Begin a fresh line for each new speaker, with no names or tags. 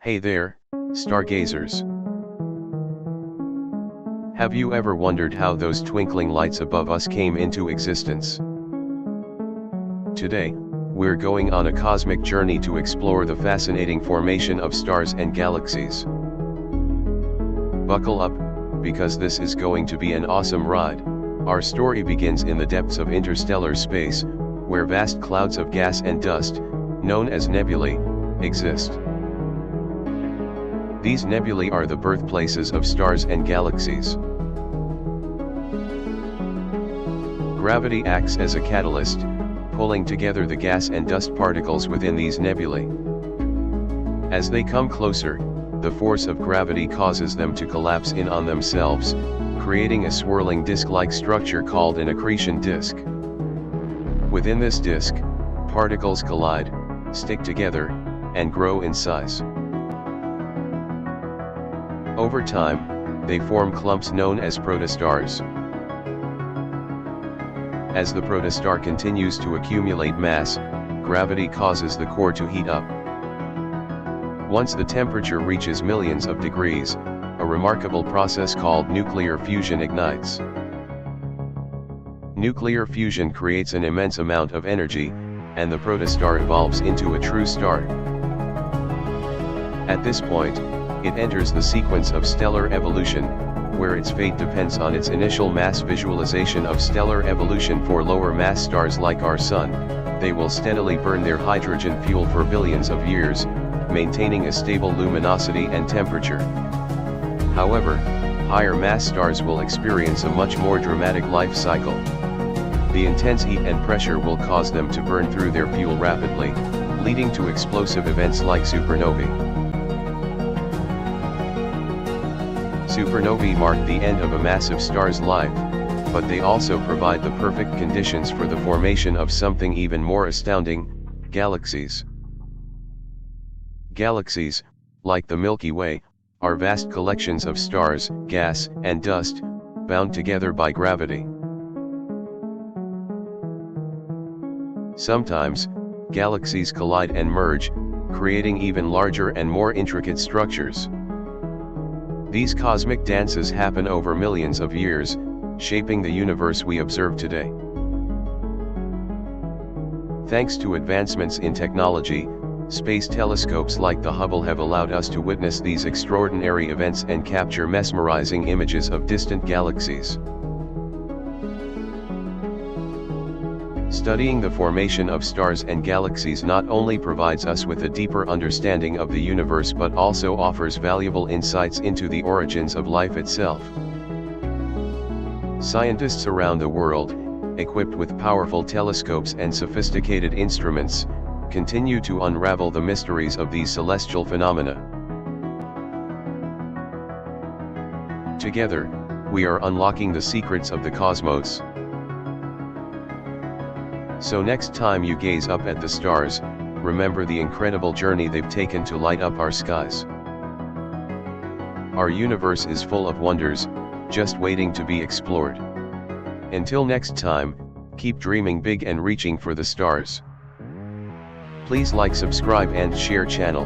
Hey there, stargazers. Have you ever wondered how those twinkling lights above us came into existence? Today, we're going on a cosmic journey to explore the fascinating formation of stars and galaxies. Buckle up, because this is going to be an awesome ride. Our story begins in the depths of interstellar space, where vast clouds of gas and dust, known as nebulae, exist. These nebulae are the birthplaces of stars and galaxies. Gravity acts as a catalyst, pulling together the gas and dust particles within these nebulae. As they come closer, the force of gravity causes them to collapse in on themselves, creating a swirling disk-like structure called an accretion disk. Within this disk, particles collide, stick together, and grow in size. Over time, they form clumps known as protostars. As the protostar continues to accumulate mass, gravity causes the core to heat up. Once the temperature reaches millions of degrees, a remarkable process called nuclear fusion ignites. Nuclear fusion creates an immense amount of energy, and the protostar evolves into a true star. At this point, it enters the sequence of stellar evolution, where its fate depends on its initial mass. Visualization of stellar evolution. For lower mass stars like our Sun, they will steadily burn their hydrogen fuel for billions of years, maintaining a stable luminosity and temperature. However, higher mass stars will experience a much more dramatic life cycle. The intense heat and pressure will cause them to burn through their fuel rapidly, leading to explosive events like supernovae. Supernovae mark the end of a massive star's life, but they also provide the perfect conditions for the formation of something even more astounding: galaxies. Galaxies, like the Milky Way, are vast collections of stars, gas, and dust, bound together by gravity. Sometimes, galaxies collide and merge, creating even larger and more intricate structures. These cosmic dances happen over millions of years, shaping the universe we observe today. Thanks to advancements in technology, space telescopes like the Hubble have allowed us to witness these extraordinary events and capture mesmerizing images of distant galaxies. Studying the formation of stars and galaxies not only provides us with a deeper understanding of the universe but also offers valuable insights into the origins of life itself. Scientists around the world, equipped with powerful telescopes and sophisticated instruments, continue to unravel the mysteries of these celestial phenomena. Together, we are unlocking the secrets of the cosmos. So next time you gaze up at the stars, remember the incredible journey they've taken to light up our skies. Our universe is full of wonders, just waiting to be explored. Until next time, keep dreaming big and reaching for the stars. Please like, subscribe and share channel.